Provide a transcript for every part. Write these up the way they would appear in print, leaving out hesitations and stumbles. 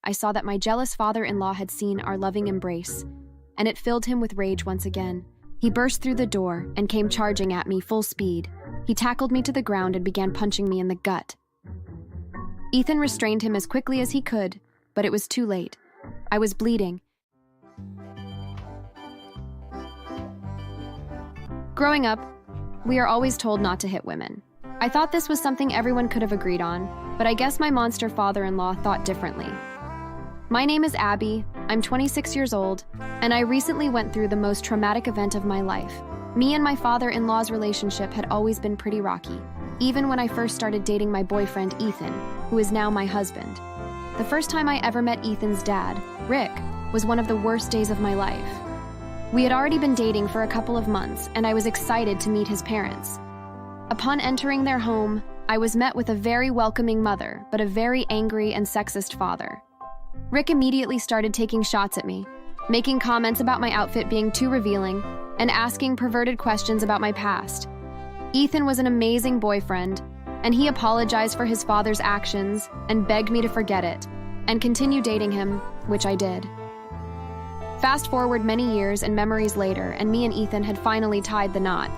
I saw that my jealous father-in-law had seen our loving embrace, and it filled him with rage once again. He burst through the door and came charging at me full speed. He tackled me to the ground and began punching me in the gut. Ethan restrained him as quickly as he could, but it was too late. I was bleeding. Growing up, we are always told not to hit women. I thought this was something everyone could have agreed on, but I guess my monster father-in-law thought differently. My name is Abby, I'm 26 years old, and I recently went through the most traumatic event of my life. Me and my father-in-law's relationship had always been pretty rocky, even when I first started dating my boyfriend Ethan, who is now my husband. The first time I ever met Ethan's dad, Rick, was one of the worst days of my life. We had already been dating for a couple of months, and I was excited to meet his parents. Upon entering their home, I was met with a very welcoming mother, but a very angry and sexist father. Rick immediately started taking shots at me, making comments about my outfit being too revealing, and asking perverted questions about my past. Ethan was an amazing boyfriend, and he apologized for his father's actions and begged me to forget it, and continue dating him, which I did. Fast forward many years and memories later, and me and Ethan had finally tied the knot.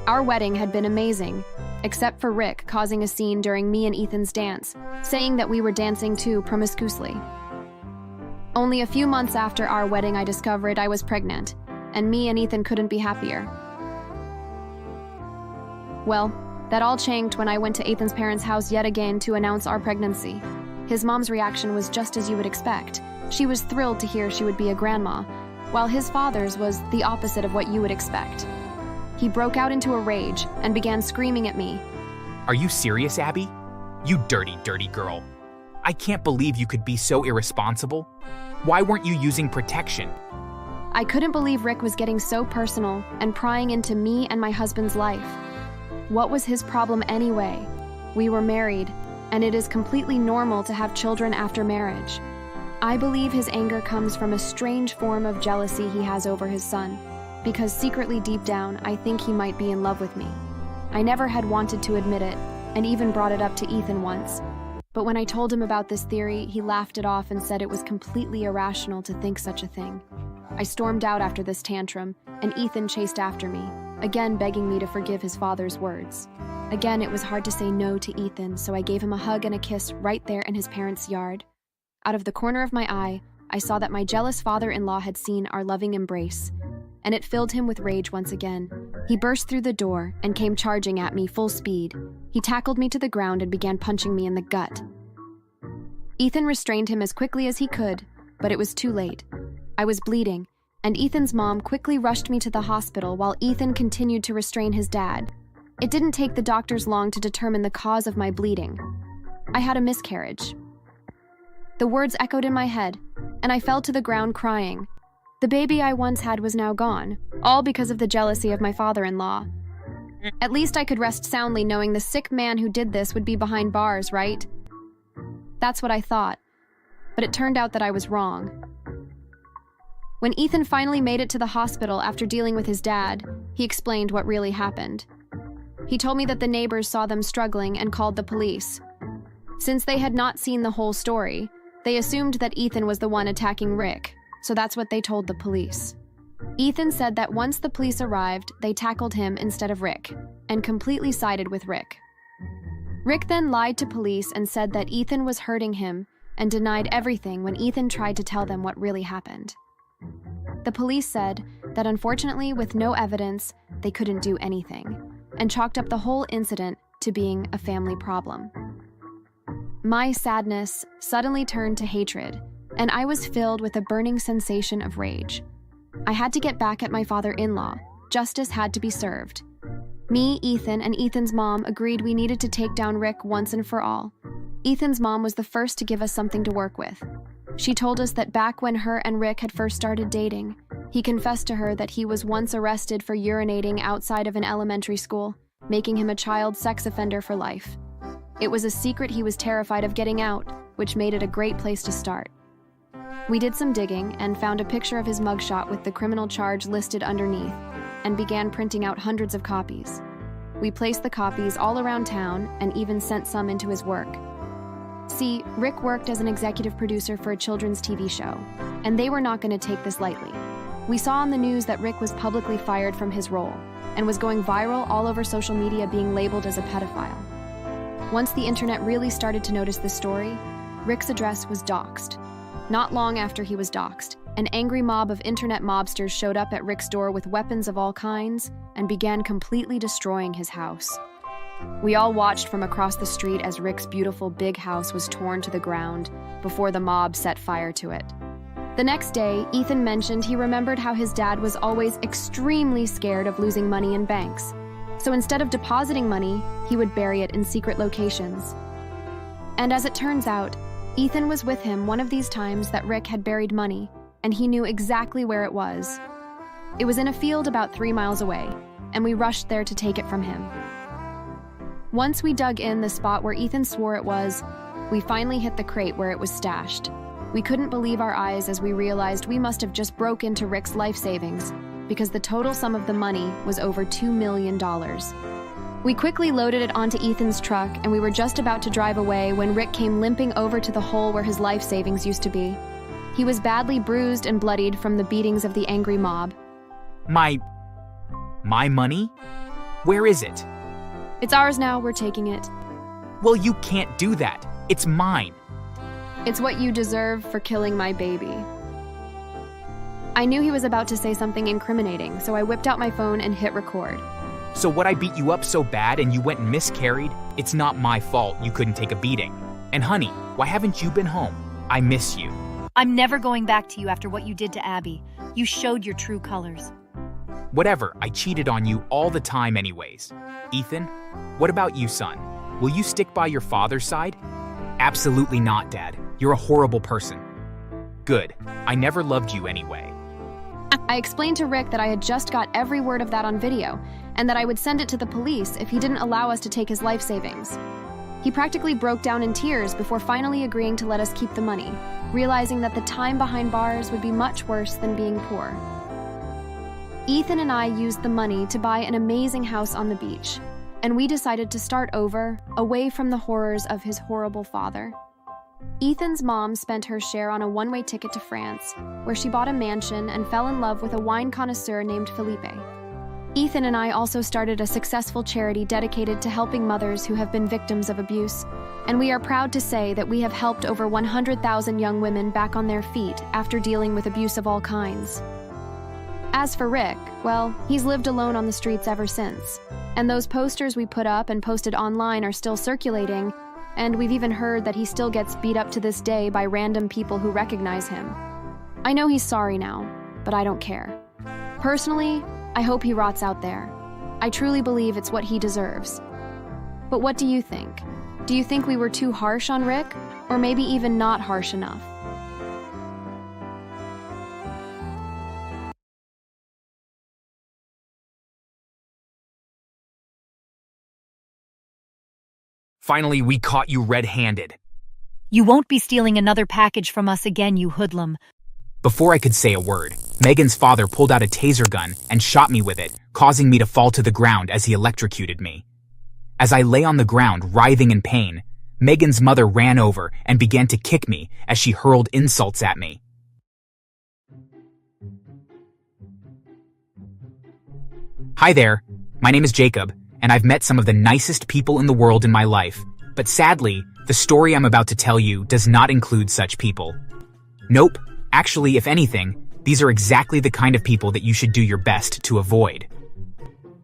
Our wedding had been amazing, except for Rick causing a scene during me and Ethan's dance, saying that we were dancing too promiscuously. Only a few months after our wedding, I discovered I was pregnant, and me and Ethan couldn't be happier. Well, that all changed when I went to Ethan's parents' house yet again to announce our pregnancy. His mom's reaction was just as you would expect. She was thrilled to hear she would be a grandma, while his father's was the opposite of what you would expect. He broke out into a rage and began screaming at me. Are you serious, Abby? You dirty, dirty girl. I can't believe you could be so irresponsible. Why weren't you using protection? I couldn't believe Rick was getting so personal and prying into me and my husband's life. What was his problem anyway? We were married, and it is completely normal to have children after marriage. I believe his anger comes from a strange form of jealousy he has over his son, because secretly deep down, I think he might be in love with me. I never had wanted to admit it, and even brought it up to Ethan once. But when I told him about this theory, he laughed it off and said it was completely irrational to think such a thing. I stormed out after this tantrum, and Ethan chased after me, again begging me to forgive his father's words. Again, it was hard to say no to Ethan, so I gave him a hug and a kiss right there in his parents' yard. Out of the corner of my eye, I saw that my jealous father-in-law had seen our loving embrace, and it filled him with rage once again. He burst through the door and came charging at me full speed. He tackled me to the ground and began punching me in the gut. Ethan restrained him as quickly as he could, but it was too late. I was bleeding, and Ethan's mom quickly rushed me to the hospital while Ethan continued to restrain his dad. It didn't take the doctors long to determine the cause of my bleeding. I had a miscarriage. The words echoed in my head, and I fell to the ground crying. The baby I once had was now gone, all because of the jealousy of my father-in-law. At least I could rest soundly knowing the sick man who did this would be behind bars, right? That's what I thought, but it turned out that I was wrong. When Ethan finally made it to the hospital after dealing with his dad, he explained what really happened. He told me that the neighbors saw them struggling and called the police. Since they had not seen the whole story, they assumed that Ethan was the one attacking Rick, so that's what they told the police. Ethan said that once the police arrived, they tackled him instead of Rick, and completely sided with Rick. Rick then lied to police and said that Ethan was hurting him and denied everything when Ethan tried to tell them what really happened. The police said that unfortunately, with no evidence, they couldn't do anything, and chalked up the whole incident to being a family problem. My sadness suddenly turned to hatred, and I was filled with a burning sensation of rage. I had to get back at my father-in-law. Justice had to be served. Me, Ethan, and Ethan's mom agreed we needed to take down Rick once and for all. Ethan's mom was the first to give us something to work with. She told us that back when her and Rick had first started dating, he confessed to her that he was once arrested for urinating outside of an elementary school, making him a child sex offender for life. It was a secret he was terrified of getting out, which made it a great place to start. We did some digging and found a picture of his mugshot with the criminal charge listed underneath, and began printing out hundreds of copies. We placed the copies all around town and even sent some into his work. See, Rick worked as an executive producer for a children's TV show, and they were not going to take this lightly. We saw on the news that Rick was publicly fired from his role and was going viral all over social media, being labeled as a pedophile. Once the internet really started to notice this story, Rick's address was doxed. Not long after he was doxed, an angry mob of internet mobsters showed up at Rick's door with weapons of all kinds and began completely destroying his house. We all watched from across the street as Rick's beautiful big house was torn to the ground before the mob set fire to it. The next day, Ethan mentioned he remembered how his dad was always extremely scared of losing money in banks. So instead of depositing money, he would bury it in secret locations. And as it turns out, Ethan was with him one of these times that Rick had buried money, and he knew exactly where it was. It was in a field about 3 miles away, and we rushed there to take it from him. Once we dug in the spot where Ethan swore it was, we finally hit the crate where it was stashed. We couldn't believe our eyes as we realized we must have just broke into Rick's life savings, because the total sum of the money was over $2 million. We quickly loaded it onto Ethan's truck, and we were just about to drive away when Rick came limping over to the hole where his life savings used to be. He was badly bruised and bloodied from the beatings of the angry mob. My money? Where is it? It's ours now, we're taking it. Well, you can't do that. It's mine. It's what you deserve for killing my baby. I knew he was about to say something incriminating, so I whipped out my phone and hit record. So what, I beat you up so bad and you went and miscarried? It's not my fault you couldn't take a beating. And honey, why haven't you been home? I miss you. I'm never going back to you after what you did to Abby. You showed your true colors. Whatever, I cheated on you all the time anyways. Ethan, what about you, son? Will you stick by your father's side? Absolutely not, Dad. You're a horrible person. Good. I never loved you anyway. I explained to Rick that I had just got every word of that on video, and that I would send it to the police if he didn't allow us to take his life savings. He practically broke down in tears before finally agreeing to let us keep the money, realizing that the time behind bars would be much worse than being poor. Ethan and I used the money to buy an amazing house on the beach, and we decided to start over, away from the horrors of his horrible father. Ethan's mom spent her share on a one-way ticket to France, where she bought a mansion and fell in love with a wine connoisseur named Felipe. Ethan and I also started a successful charity dedicated to helping mothers who have been victims of abuse, and we are proud to say that we have helped over 100,000 young women back on their feet after dealing with abuse of all kinds. As for Rick, well, he's lived alone on the streets ever since, and those posters we put up and posted online are still circulating, and we've even heard that he still gets beat up to this day by random people who recognize him. I know he's sorry now, but I don't care. Personally, I hope he rots out there. I truly believe it's what he deserves. But what do you think? Do you think we were too harsh on Rick, or maybe even not harsh enough? Finally, we caught you red-handed. You won't be stealing another package from us again, you hoodlum. Before I could say a word, Megan's father pulled out a taser gun and shot me with it, causing me to fall to the ground as he electrocuted me. As I lay on the ground, writhing in pain, Megan's mother ran over and began to kick me as she hurled insults at me. Hi there, my name is Jacob, and I've met some of the nicest people in the world in my life, but sadly, the story I'm about to tell you does not include such people. Nope, actually, if anything, these are exactly the kind of people that you should do your best to avoid.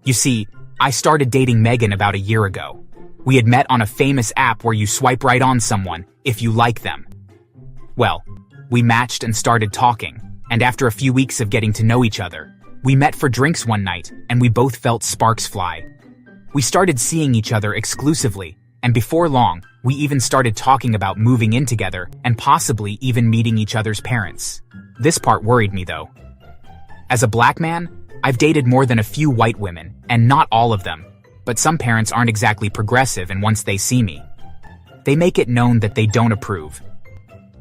You see, I started dating Megan about a year ago. We had met on a famous app where you swipe right on someone if you like them. Well, we matched and started talking, and after a few weeks of getting to know each other, we met for drinks one night and we both felt sparks fly. We started seeing each other exclusively, and before long, we even started talking about moving in together and possibly even meeting each other's parents. This part worried me though. As a black man, I've dated more than a few white women, and not all of them, but some parents aren't exactly progressive, and once they see me, they make it known that they don't approve.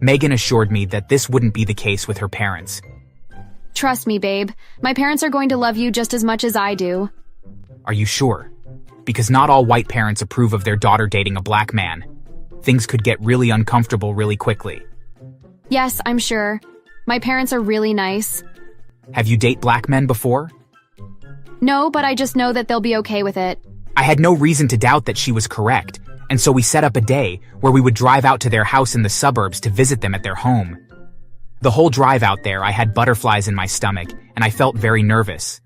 Megan assured me that this wouldn't be the case with her parents. Trust me, babe. My parents are going to love you just as much as I do. Are you sure? Because not all white parents approve of their daughter dating a black man. things could get really uncomfortable really quickly. Yes, I'm sure. My parents are really nice. Have you dated black men before? No, but I just know that they'll be okay with it. I had no reason to doubt that she was correct, and so we set up a day where we would drive out to their house in the suburbs to visit them at their home. The whole drive out there, I had butterflies in my stomach, and I felt very nervous.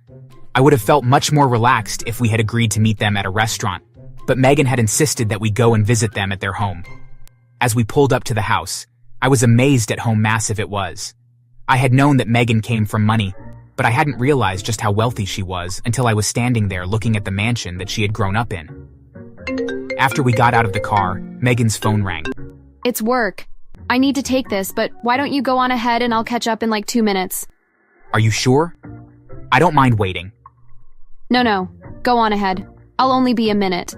I would have felt much more relaxed if we had agreed to meet them at a restaurant, but Megan had insisted that we go and visit them at their home. As we pulled up to the house, I was amazed at how massive it was. I had known that Megan came from money, but I hadn't realized just how wealthy she was until I was standing there looking at the mansion that she had grown up in. After we got out of the car, Megan's phone rang. It's work. I need to take this, but why don't you go on ahead and I'll catch up in like 2 minutes. Are you sure? I don't mind waiting. No, go on ahead. I'll only be a minute.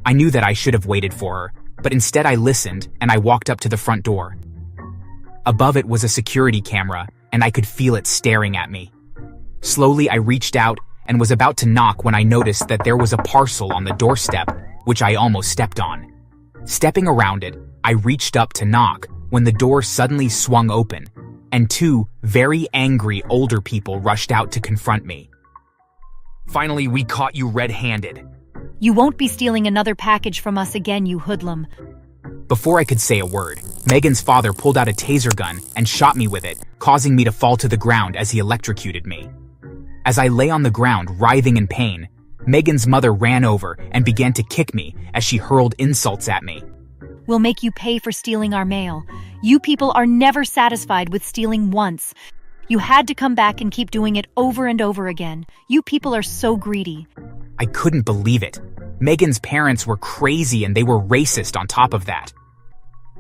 I knew that I should have waited for her, but instead I listened and I walked up to the front door. Above it was a security camera, and I could feel it staring at me. Slowly, I reached out and was about to knock when I noticed that there was a parcel on the doorstep, which I almost stepped on. Stepping around it, I reached up to knock when the door suddenly swung open, and 2 very angry older people rushed out to confront me. Finally, we caught you red-handed. You won't be stealing another package from us again, you hoodlum. Before I could say a word, Megan's father pulled out a taser gun and shot me with it, causing me to fall to the ground as he electrocuted me. As I lay on the ground, writhing in pain, Megan's mother ran over and began to kick me as she hurled insults at me. We'll make you pay for stealing our mail. You people are never satisfied with stealing once. You had to come back and keep doing it over and over again. You people are so greedy. I couldn't believe it. Megan's parents were crazy and they were racist on top of that.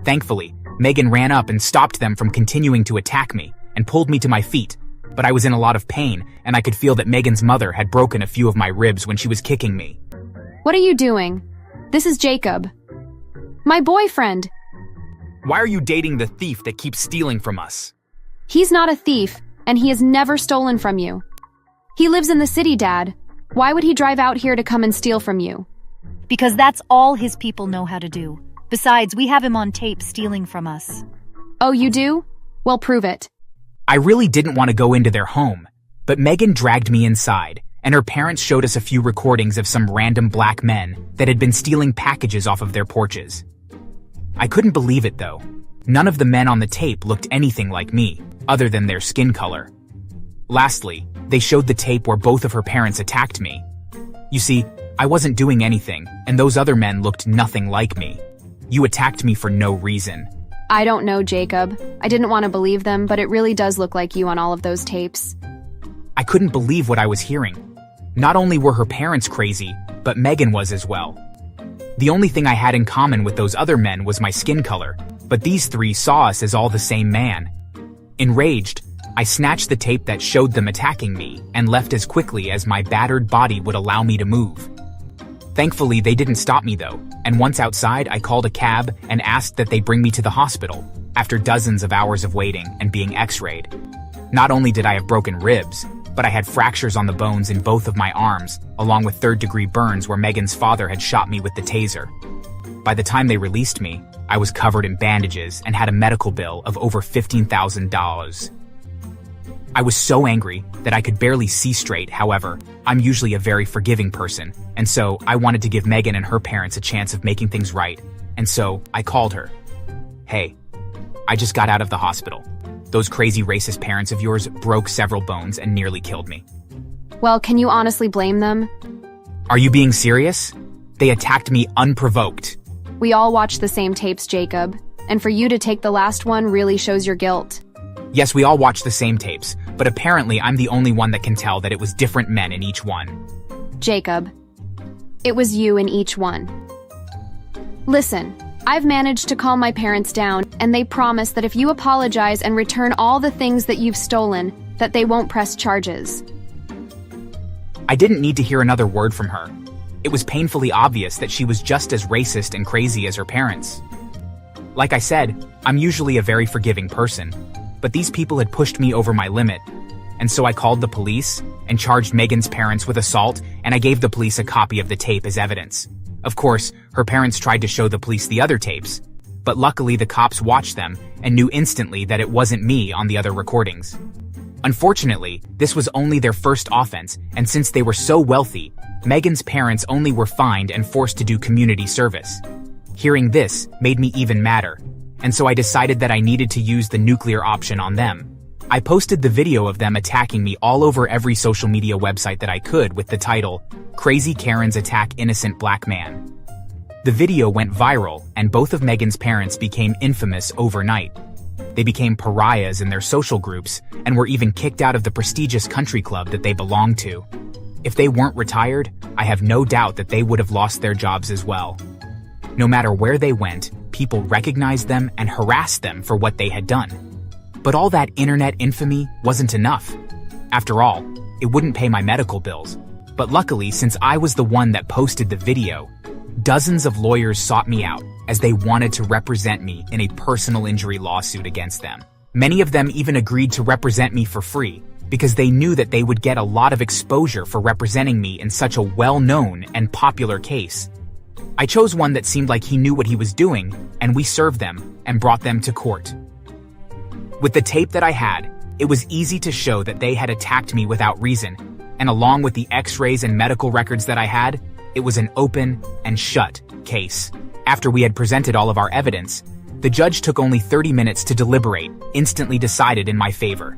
Thankfully, Megan ran up and stopped them from continuing to attack me and pulled me to my feet, but I was in a lot of pain and I could feel that Megan's mother had broken a few of my ribs when she was kicking me. What are you doing? This is Jacob. My boyfriend. Why are you dating the thief that keeps stealing from us? He's not a thief, and he has never stolen from you. He lives in the city, Dad. Why would he drive out here to come and steal from you? Because that's all his people know how to do. Besides, we have him on tape stealing from us. Oh, you do? Well, prove it. I really didn't want to go into their home, but Megan dragged me inside, and her parents showed us a few recordings of some random black men that had been stealing packages off of their porches. I couldn't believe it, though. None of the men on the tape looked anything like me, other than their skin color. Lastly, they showed the tape where both of her parents attacked me. You see, I wasn't doing anything, and those other men looked nothing like me. You attacked me for no reason. I don't know, Jacob. I didn't want to believe them, but it really does look like you on all of those tapes. I couldn't believe what I was hearing. Not only were her parents crazy, but Megan was as well. The only thing I had in common with those other men was my skin color, but these 3 saw us as all the same man. Enraged, I snatched the tape that showed them attacking me and left as quickly as my battered body would allow me to move. Thankfully, they didn't stop me though, and once outside, I called a cab and asked that they bring me to the hospital after dozens of hours of waiting and being x-rayed. Not only did I have broken ribs, but I had fractures on the bones in both of my arms, along with 3rd-degree burns where Megan's father had shot me with the taser. By the time they released me, I was covered in bandages and had a medical bill of over $15,000. I was so angry that I could barely see straight. However, I'm usually a very forgiving person, and so I wanted to give Megan and her parents a chance of making things right, and so I called her. Hey, I just got out of the hospital. Those crazy racist parents of yours broke several bones and nearly killed me. Well, can you honestly blame them? Are you being serious? They attacked me unprovoked. We all watched the same tapes, Jacob, and for you to take the last one really shows your guilt. Yes, we all watched the same tapes, but apparently I'm the only one that can tell that it was different men in each one. Jacob, it was you in each one. Listen, I've managed to calm my parents down, and they promise that if you apologize and return all the things that you've stolen, that they won't press charges. I didn't need to hear another word from her. It was painfully obvious that she was just as racist and crazy as her parents. Like I said, I'm usually a very forgiving person, but these people had pushed me over my limit, and so I called the police and charged Megan's parents with assault, and I gave the police a copy of the tape as evidence. Of course, her parents tried to show the police the other tapes, but luckily the cops watched them and knew instantly that it wasn't me on the other recordings. Unfortunately, this was only their first offense, and since they were so wealthy, Megan's parents only were fined and forced to do community service. Hearing this made me even madder, and so I decided that I needed to use the nuclear option on them. I posted the video of them attacking me all over every social media website that I could with the title, "Crazy Karens Attack Innocent Black Man." The video went viral, and both of Megan's parents became infamous overnight. They became pariahs in their social groups and were even kicked out of the prestigious country club that they belonged to. If they weren't retired, I have no doubt that they would have lost their jobs as well. No matter where they went, people recognized them and harassed them for what they had done. But all that internet infamy wasn't enough. After all, it wouldn't pay my medical bills. But luckily, since I was the one that posted the video, dozens of lawyers sought me out as they wanted to represent me in a personal injury lawsuit against them. Many of them even agreed to represent me for free because they knew that they would get a lot of exposure for representing me in such a well-known and popular case. I chose one that seemed like he knew what he was doing, and we served them and brought them to court. With the tape that I had, it was easy to show that they had attacked me without reason, and along with the x-rays and medical records that I had, it was an open and shut case. After we had presented all of our evidence, the judge took only 30 minutes to deliberate, instantly decided in my favor.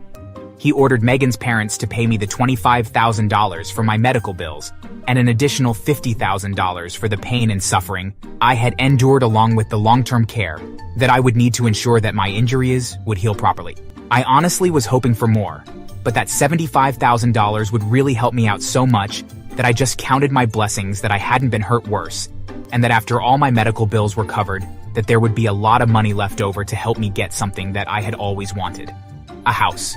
He ordered Megan's parents to pay me the $25,000 for my medical bills and an additional $50,000 for the pain and suffering I had endured along with the long-term care that I would need to ensure that my injuries would heal properly. I honestly was hoping for more, but that $75,000 would really help me out so much that I just counted my blessings that I hadn't been hurt worse, and that after all my medical bills were covered, that there would be a lot of money left over to help me get something that I had always wanted: a house.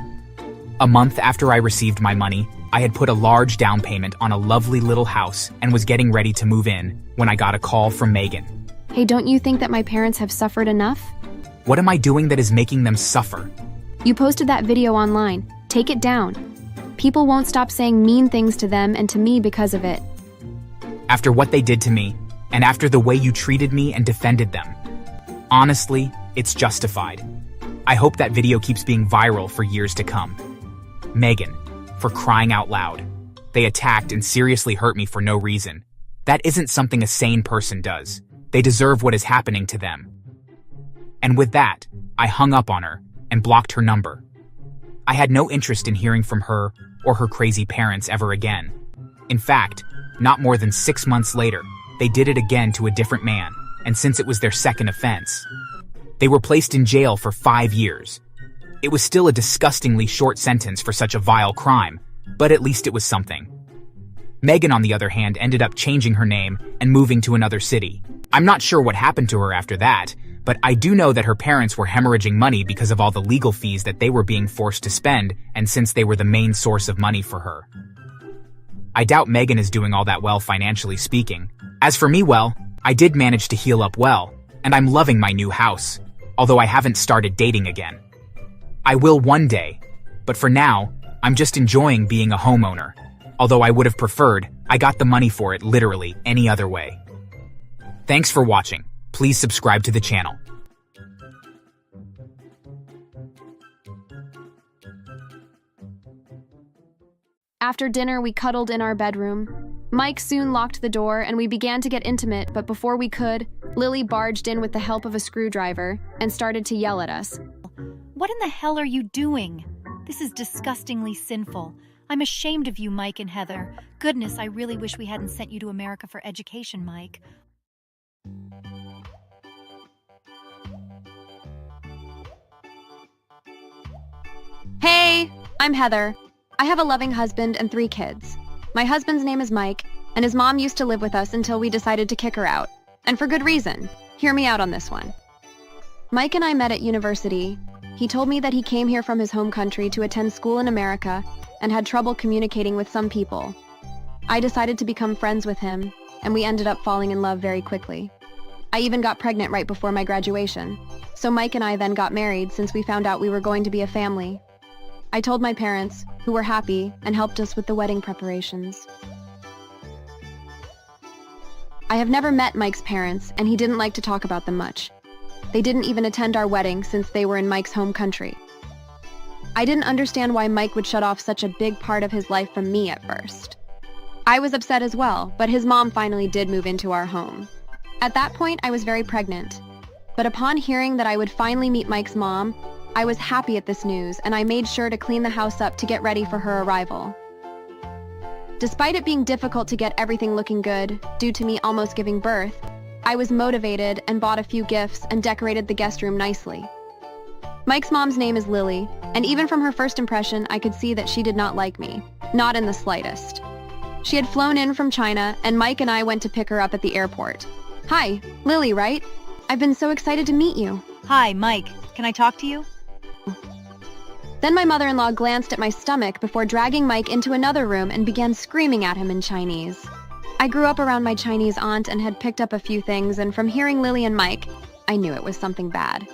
A month after I received my money, I had put a large down payment on a lovely little house and was getting ready to move in when I got a call from Megan. Hey, don't you think that my parents have suffered enough? What am I doing that is making them suffer? You posted that video online. Take it down. People won't stop saying mean things to them and to me because of it. After what they did to me, and after the way you treated me and defended them, honestly, it's justified. I hope that video keeps being viral for years to come. Megan, for crying out loud. They attacked and seriously hurt me for no reason. That isn't something a sane person does. They deserve what is happening to them. And with that, I hung up on her and blocked her number. I had no interest in hearing from her or her crazy parents ever again. In fact, not more than 6 months later, they did it again to a different man, and since it was their second offense, they were placed in jail for 5 years. It was still a disgustingly short sentence for such a vile crime, but at least it was something. Megan, on the other hand, ended up changing her name and moving to another city. I'm not sure what happened to her after that, but I do know that her parents were hemorrhaging money because of all the legal fees that they were being forced to spend, and since they were the main source of money for her. I doubt Megan is doing all that well financially speaking. As for me, well, I did manage to heal up well, and I'm loving my new house, although I haven't started dating again. I will one day, but for now, I'm just enjoying being a homeowner, although I would have preferred I got the money for it literally any other way. Thanks for watching. Please subscribe to the channel. After dinner, we cuddled in our bedroom. Mike soon locked the door and we began to get intimate, but before we could, Lily barged in with the help of a screwdriver and started to yell at us. What in the hell are you doing? This is disgustingly sinful. I'm ashamed of you, Mike and Heather. Goodness, I really wish we hadn't sent you to America for education, Mike. Hey, I'm Heather. I have a loving husband and 3 kids. My husband's name is Mike, and his mom used to live with us until we decided to kick her out. And for good reason. Hear me out on this one. Mike and I met at university. He told me that he came here from his home country to attend school in America and had trouble communicating with some people. I decided to become friends with him, and we ended up falling in love very quickly. I even got pregnant right before my graduation. So Mike and I then got married since we found out we were going to be a family. I told my parents, who were happy and helped us with the wedding preparations. I have never met Mike's parents, and he didn't like to talk about them much. They didn't even attend our wedding since they were in Mike's home country. I didn't understand why Mike would shut off such a big part of his life from me at first. I was upset as well, but his mom finally did move into our home. At that point, I was very pregnant. But upon hearing that I would finally meet Mike's mom, I was happy at this news, and I made sure to clean the house up to get ready for her arrival. Despite it being difficult to get everything looking good, due to me almost giving birth, I was motivated and bought a few gifts and decorated the guest room nicely. Mike's mom's name is Lily, and even from her first impression, I could see that she did not like me, not in the slightest. She had flown in from China, and Mike and I went to pick her up at the airport. Hi, Lily, right? I've been so excited to meet you. Hi, Mike. Can I talk to you? Then my mother-in-law glanced at my stomach before dragging Mike into another room and began screaming at him in Chinese. I grew up around my Chinese aunt and had picked up a few things, and from hearing Lily and Mike, I knew it was something bad.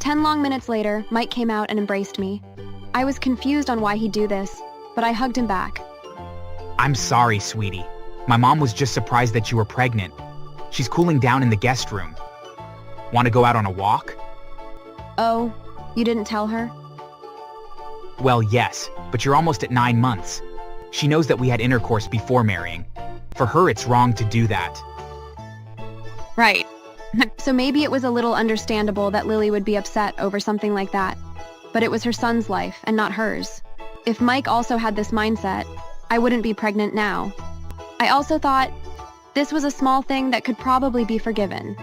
10 long minutes later, Mike came out and embraced me. I was confused on why he'd do this, but I hugged him back. I'm sorry, sweetie. My mom was just surprised that you were pregnant. She's cooling down in the guest room. Want to go out on a walk? Oh, you didn't tell her? Well, yes, but you're almost at 9 months. She knows that we had intercourse before marrying. For her, it's wrong to do that. Right. So maybe it was a little understandable that Lily would be upset over something like that. But it was her son's life and not hers. If Mike also had this mindset, I wouldn't be pregnant now. I also thought this was a small thing that could probably be forgiven.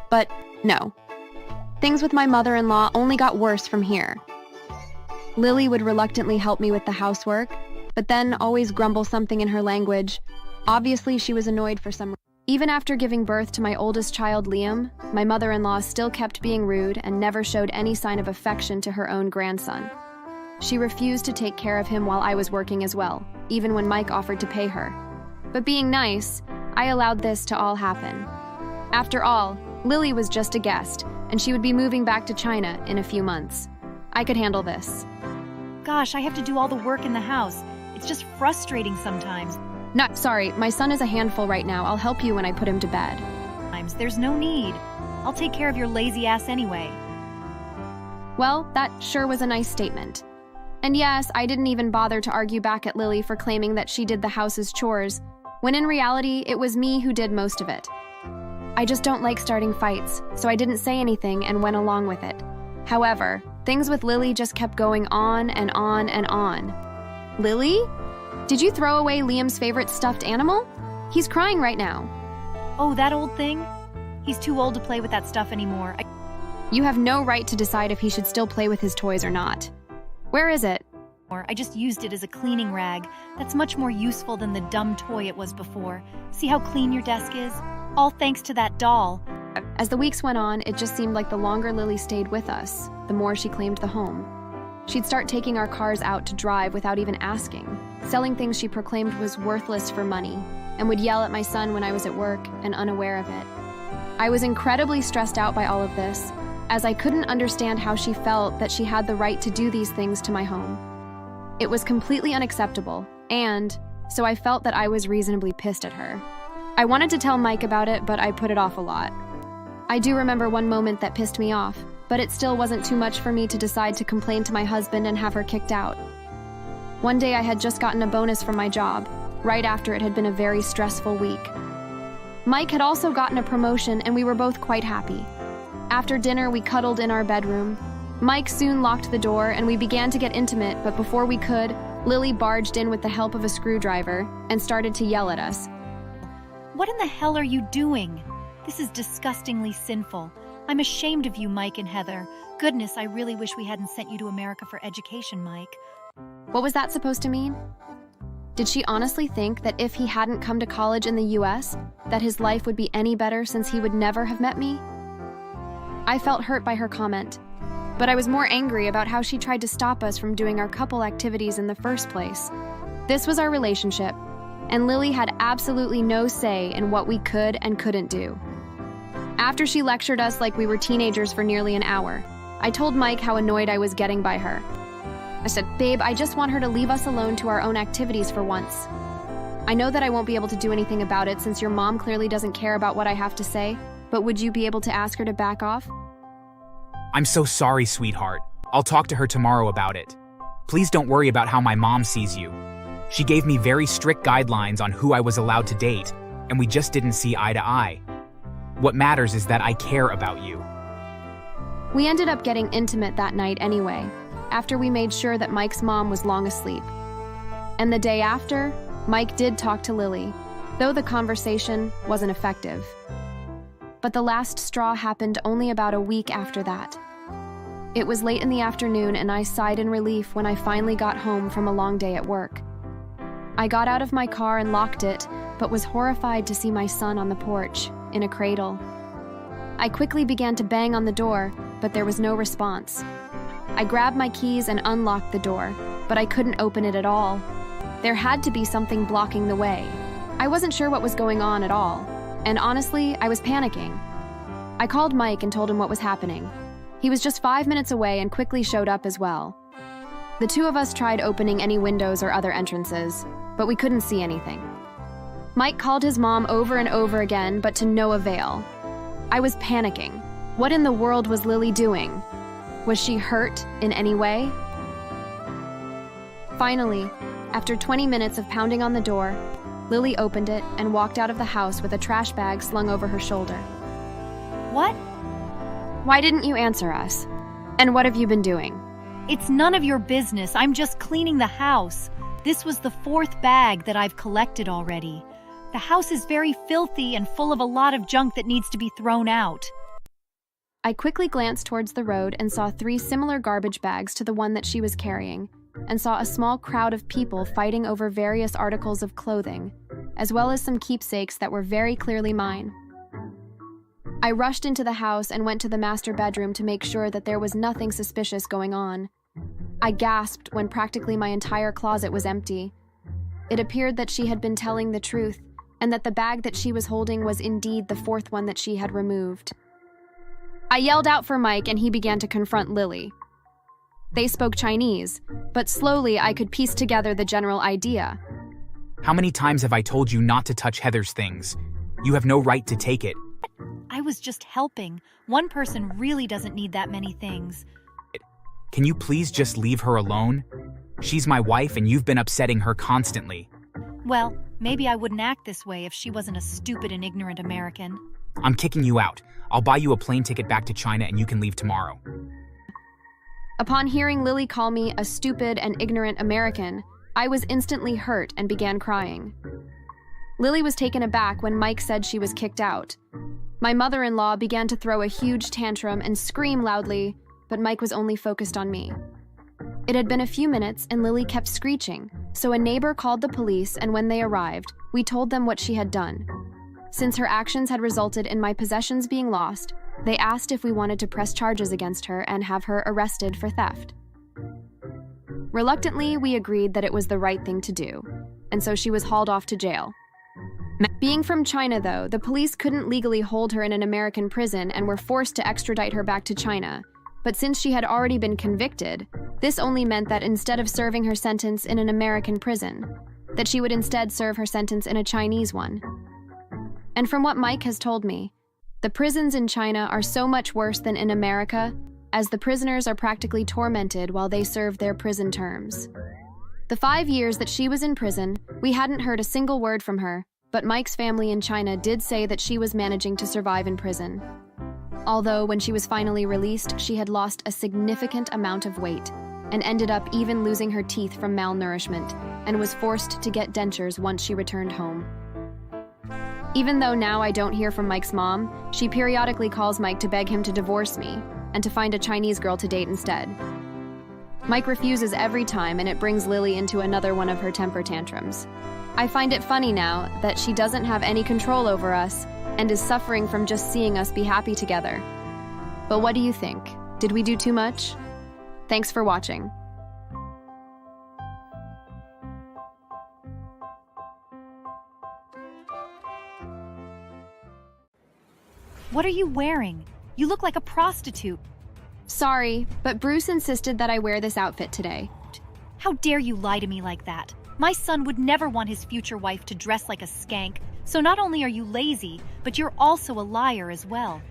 But no. Things with my mother-in-law only got worse from here. Lily would reluctantly help me with the housework, but then always grumble something in her language. Obviously, she was annoyed for some reason. Even after giving birth to my oldest child, Liam, my mother-in-law still kept being rude and never showed any sign of affection to her own grandson. She refused to take care of him while I was working as well, even when Mike offered to pay her. But being nice, I allowed this to all happen. After all, Lily was just a guest, and she would be moving back to China in a few months. I could handle this. Gosh, I have to do all the work in the house. It's just frustrating sometimes. No, sorry, my son is a handful right now. I'll help you when I put him to bed. There's no need. I'll take care of your lazy ass anyway. Well, that sure was a nice statement. And yes, I didn't even bother to argue back at Lily for claiming that she did the house's chores, when in reality, it was me who did most of it. I just don't like starting fights, so I didn't say anything and went along with it. However, things with Lily just kept going on and on and on. Lily? Did you throw away Liam's favorite stuffed animal? He's crying right now. Oh, that old thing? He's too old to play with that stuff anymore. You have no right to decide if he should still play with his toys or not. Where is it? I just used it as a cleaning rag. That's much more useful than the dumb toy it was before. See how clean your desk is? All thanks to that doll. As the weeks went on, it just seemed like the longer Lily stayed with us, the more she claimed the home. She'd start taking our cars out to drive without even asking, selling things she proclaimed was worthless for money, and would yell at my son when I was at work and unaware of it. I was incredibly stressed out by all of this, as I couldn't understand how she felt that she had the right to do these things to my home. It was completely unacceptable, and so I felt that I was reasonably pissed at her. I wanted to tell Mike about it, but I put it off a lot. I do remember one moment that pissed me off, but it still wasn't too much for me to decide to complain to my husband and have her kicked out. One day I had just gotten a bonus from my job, right after it had been a very stressful week. Mike had also gotten a promotion and we were both quite happy. After dinner, we cuddled in our bedroom. Mike soon locked the door and we began to get intimate, but before we could, Lily barged in with the help of a screwdriver and started to yell at us. What in the hell are you doing? This is disgustingly sinful. I'm ashamed of you, Mike and Heather. Goodness, I really wish we hadn't sent you to America for education, Mike. What was that supposed to mean? Did she honestly think that if he hadn't come to college in the US, that his life would be any better since he would never have met me? I felt hurt by her comment, but I was more angry about how she tried to stop us from doing our couple activities in the first place. This was our relationship, and Lily had absolutely no say in what we could and couldn't do. After she lectured us like we were teenagers for nearly an hour, I told Mike how annoyed I was getting by her. I said, "Babe, I just want her to leave us alone to our own activities for once. I know that I won't be able to do anything about it since your mom clearly doesn't care about what I have to say, but would you be able to ask her to back off? I'm so sorry, sweetheart. I'll talk to her tomorrow about it. Please don't worry about how my mom sees you. She gave me very strict guidelines on who I was allowed to date, and we just didn't see eye to eye. What matters is that I care about you. We ended up getting intimate that night anyway, after we made sure that Mike's mom was long asleep. And the day after, Mike did talk to Lily, though the conversation wasn't effective. But the last straw happened only about a week after that. It was late in the afternoon and I sighed in relief when I finally got home from a long day at work. I got out of my car and locked it, but was horrified to see my son on the porch, in a cradle. I quickly began to bang on the door, but there was no response. I grabbed my keys and unlocked the door, but I couldn't open it at all. There had to be something blocking the way. I wasn't sure what was going on at all, and honestly, I was panicking. I called Mike and told him what was happening. He was just 5 minutes away and quickly showed up as well. The two of us tried opening any windows or other entrances, but we couldn't see anything. Mike called his mom over and over again, but to no avail. I was panicking. What in the world was Lily doing? Was she hurt in any way? Finally, after 20 minutes of pounding on the door, Lily opened it and walked out of the house with a trash bag slung over her shoulder. What? Why didn't you answer us? And what have you been doing? It's none of your business. I'm just cleaning the house. This was the 4th bag that I've collected already. The house is very filthy and full of a lot of junk that needs to be thrown out. I quickly glanced towards the road and saw 3 similar garbage bags to the one that she was carrying, and saw a small crowd of people fighting over various articles of clothing, as well as some keepsakes that were very clearly mine. I rushed into the house and went to the master bedroom to make sure that there was nothing suspicious going on. I gasped when practically my entire closet was empty. It appeared that she had been telling the truth, and that the bag that she was holding was indeed the 4th one that she had removed. I yelled out for Mike and he began to confront Lily. They spoke Chinese, but slowly I could piece together the general idea. How many times have I told you not to touch Heather's things? You have no right to take it. I was just helping. One person really doesn't need that many things. Can you please just leave her alone? She's my wife and you've been upsetting her constantly. Well, maybe I wouldn't act this way if she wasn't a stupid and ignorant American. I'm kicking you out. I'll buy you a plane ticket back to China and you can leave tomorrow. Upon hearing Lily call me a stupid and ignorant American, I was instantly hurt and began crying. Lily was taken aback when Mike said she was kicked out. My mother-in-law began to throw a huge tantrum and scream loudly, but Mike was only focused on me. It had been a few minutes and Lily kept screeching, so a neighbor called the police, and when they arrived, we told them what she had done. Since her actions had resulted in my possessions being lost, they asked if we wanted to press charges against her and have her arrested for theft. Reluctantly, we agreed that it was the right thing to do, and so she was hauled off to jail. Being from China, though, the police couldn't legally hold her in an American prison and were forced to extradite her back to China. But since she had already been convicted, this only meant that instead of serving her sentence in an American prison, that she would instead serve her sentence in a Chinese one. And from what Mike has told me, the prisons in China are so much worse than in America, as the prisoners are practically tormented while they serve their prison terms. The 5 years that she was in prison, we hadn't heard a single word from her, but Mike's family in China did say that she was managing to survive in prison. Although when she was finally released, she had lost a significant amount of weight and ended up even losing her teeth from malnourishment and was forced to get dentures once she returned home. Even though now I don't hear from Mike's mom, she periodically calls Mike to beg him to divorce me and to find a Chinese girl to date instead. Mike refuses every time, and it brings Lily into another one of her temper tantrums. I find it funny now that she doesn't have any control over us and is suffering from just seeing us be happy together. But what do you think? Did we do too much? Thanks for watching. What are you wearing? You look like a prostitute. Sorry, but Bruce insisted that I wear this outfit today. How dare you lie to me like that? My son would never want his future wife to dress like a skank, So not only are you lazy, but you're also a liar as well.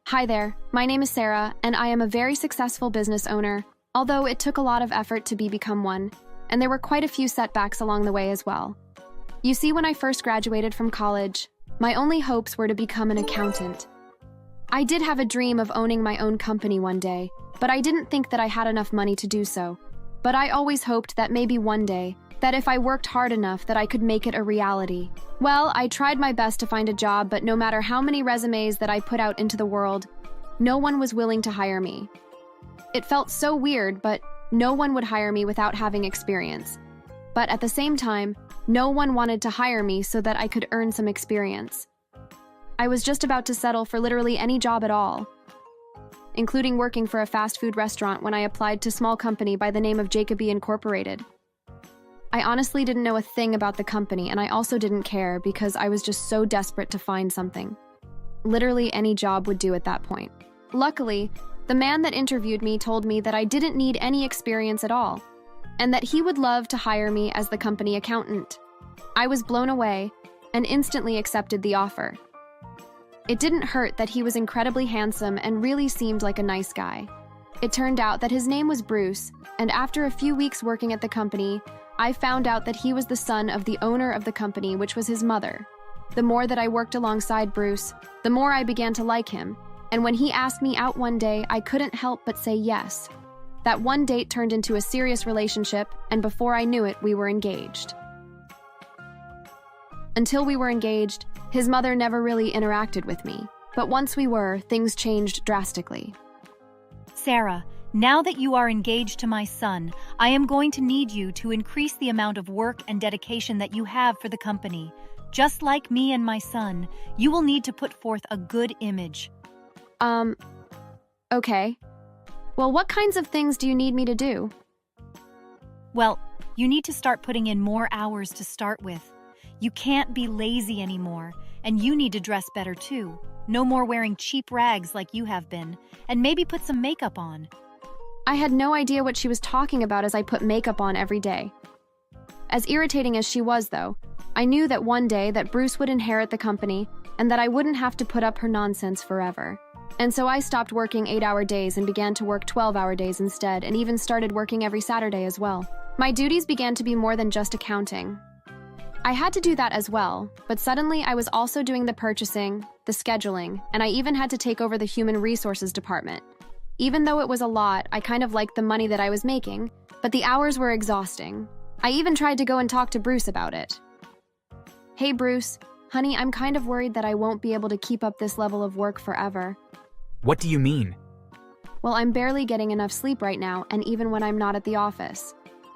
Hi there, my name is Sarah, and I am a very successful business owner, although it took a lot of effort to become one, and there were quite a few setbacks along the way as well. You see, when I first graduated from college, my only hopes were to become an accountant. I did have a dream of owning my own company one day, but I didn't think that I had enough money to do so. But I always hoped that maybe one day, that if I worked hard enough that I could make it a reality. Well, I tried my best to find a job, but no matter how many resumes that I put out into the world, no one was willing to hire me. It felt so weird, but no one would hire me without having experience. But at the same time, no one wanted to hire me so that I could earn some experience. I was just about to settle for literally any job at all, including working for a fast food restaurant when I applied to a small company by the name of Jacoby Incorporated. I honestly didn't know a thing about the company, and I also didn't care because I was just so desperate to find something. Literally any job would do at that point. Luckily, the man that interviewed me told me that I didn't need any experience at all, and that he would love to hire me as the company accountant. I was blown away and instantly accepted the offer. It didn't hurt that he was incredibly handsome and really seemed like a nice guy. It turned out that his name was Bruce, and after a few weeks working at the company, I found out that he was the son of the owner of the company, which was his mother. The more that I worked alongside Bruce, the more I began to like him, and when he asked me out one day, I couldn't help but say yes. That one date turned into a serious relationship, and before I knew it, we were engaged. Until we were engaged, his mother never really interacted with me, but once we were, things changed drastically. Sarah, now that you are engaged to my son, I am going to need you to increase the amount of work and dedication that you have for the company. Just like me and my son, you will need to put forth a good image. Okay. Well, what kinds of things do you need me to do? Well, you need to start putting in more hours to start with. You can't be lazy anymore, and you need to dress better too. No more wearing cheap rags like you have been, and maybe put some makeup on. I had no idea what she was talking about as I put makeup on every day. As irritating as she was, though, I knew that one day that Bruce would inherit the company and that I wouldn't have to put up her nonsense forever. And so I stopped working 8-hour days and began to work 12-hour days instead, and even started working every Saturday as well. My duties began to be more than just accounting. I had to do that as well, but suddenly I was also doing the purchasing, the scheduling, and I even had to take over the human resources department. Even though it was a lot, I kind of liked the money that I was making, but the hours were exhausting. I even tried to go and talk to Bruce about it. Hey Bruce, honey, I'm kind of worried that I won't be able to keep up this level of work forever. What do you mean? Well, I'm barely getting enough sleep right now, and even when I'm not at the office.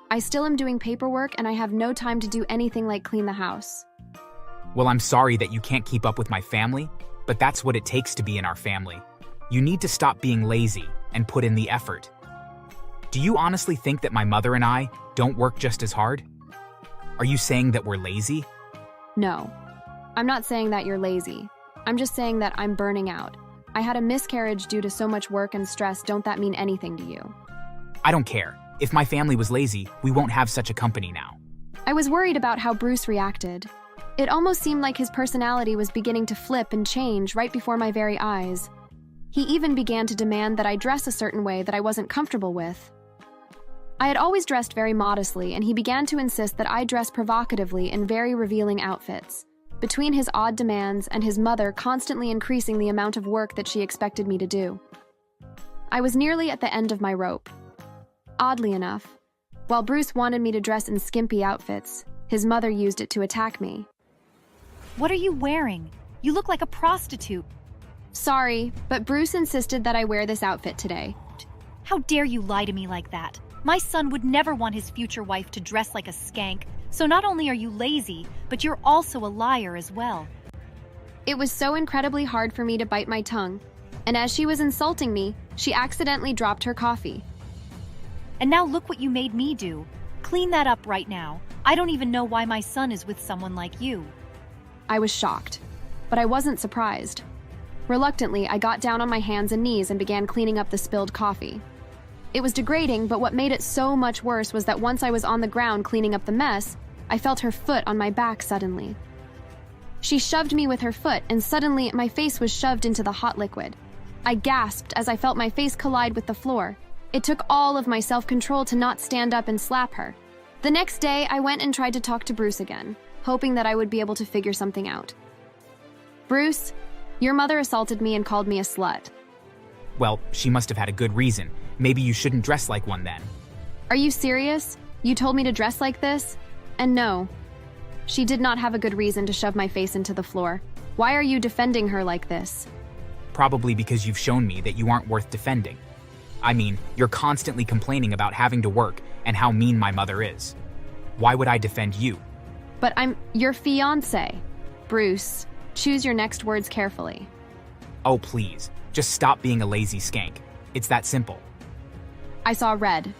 I still am doing paperwork, and I have no time to do anything like clean the house. Well, I'm sorry that you can't keep up with my family, but that's what it takes to be in our family. You need to stop being lazy and put in the effort. Do you honestly think that my mother and I don't work just as hard? Are you saying that we're lazy? No. I'm not saying that you're lazy. I'm just saying that I'm burning out. I had a miscarriage due to so much work and stress. Don't that mean anything to you? I don't care. If my family was lazy, we won't have such a company now. I was worried about how Bruce reacted. It almost seemed like his personality was beginning to flip and change right before my very eyes. He even began to demand that I dress a certain way that I wasn't comfortable with. I had always dressed very modestly, and he began to insist that I dress provocatively in very revealing outfits. Between his odd demands and his mother constantly increasing the amount of work that she expected me to do, I was nearly at the end of my rope. Oddly enough, while Bruce wanted me to dress in skimpy outfits, his mother used it to attack me. What are you wearing? You look like a prostitute. Sorry, but Bruce insisted that I wear this outfit today. How dare you lie to me like that? My son would never want his future wife to dress like a skank, so not only are you lazy, but you're also a liar as well. It was so incredibly hard for me to bite my tongue, and as she was insulting me, she accidentally dropped her coffee. And now look what you made me do. Clean that up right now. I don't even know why my son is with someone like you. I was shocked, but I wasn't surprised. Reluctantly, I got down on my hands and knees and began cleaning up the spilled coffee. It was degrading, but what made it so much worse was that once I was on the ground cleaning up the mess, I felt her foot on my back suddenly. She shoved me with her foot, and suddenly my face was shoved into the hot liquid. I gasped as I felt my face collide with the floor. It took all of my self-control to not stand up and slap her. The next day, I went and tried to talk to Bruce again, hoping that I would be able to figure something out. Bruce, your mother assaulted me and called me a slut. Well, she must have had a good reason. Maybe you shouldn't dress like one then. Are you serious? You told me to dress like this? And no, she did not have a good reason to shove my face into the floor. Why are you defending her like this? Probably because you've shown me that you aren't worth defending. I mean, you're constantly complaining about having to work and how mean my mother is. Why would I defend you? But I'm your fiancé. Bruce, choose your next words carefully. Oh, please, just stop being a lazy skank. It's that simple. I saw red.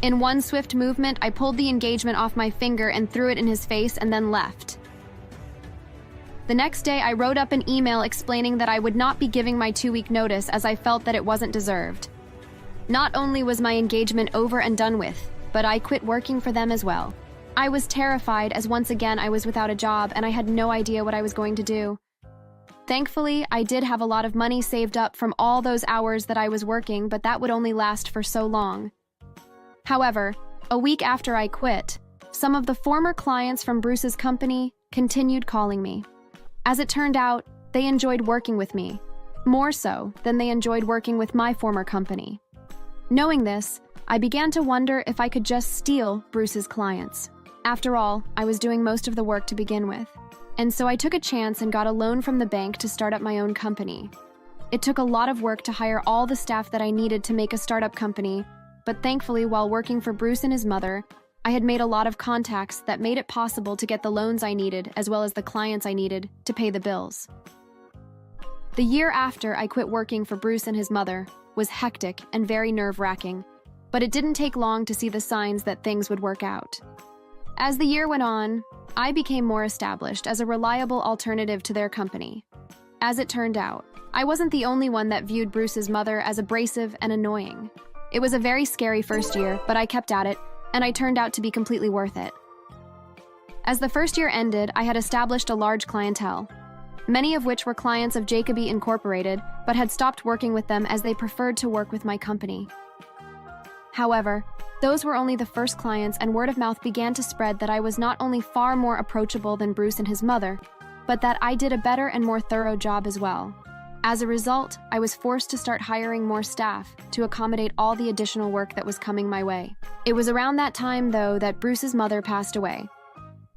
In one swift movement, I pulled the engagement off my finger and threw it in his face and then left. The next day, I wrote up an email explaining that I would not be giving my 2-week notice as I felt that it wasn't deserved. Not only was my engagement over and done with, but I quit working for them as well. I was terrified as once again I was without a job and I had no idea what I was going to do. Thankfully, I did have a lot of money saved up from all those hours that I was working, but that would only last for so long. However, a week after I quit, some of the former clients from Bruce's company continued calling me. As it turned out, they enjoyed working with me, more so than they enjoyed working with my former company. Knowing this, I began to wonder if I could just steal Bruce's clients. After all, I was doing most of the work to begin with. And so I took a chance and got a loan from the bank to start up my own company. It took a lot of work to hire all the staff that I needed to make a startup company, but thankfully, while working for Bruce and his mother, I had made a lot of contacts that made it possible to get the loans I needed as well as the clients I needed to pay the bills. The year after I quit working for Bruce and his mother was hectic and very nerve-wracking, but it didn't take long to see the signs that things would work out. As the year went on, I became more established as a reliable alternative to their company. As it turned out, I wasn't the only one that viewed Bruce's mother as abrasive and annoying. It was a very scary first year, but I kept at it, and I turned out to be completely worth it. As the first year ended, I had established a large clientele, many of which were clients of Jacoby Incorporated, but had stopped working with them as they preferred to work with my company. However, those were only the first clients, and word of mouth began to spread that I was not only far more approachable than Bruce and his mother, but that I did a better and more thorough job as well. As a result, I was forced to start hiring more staff to accommodate all the additional work that was coming my way. It was around that time, though, that Bruce's mother passed away.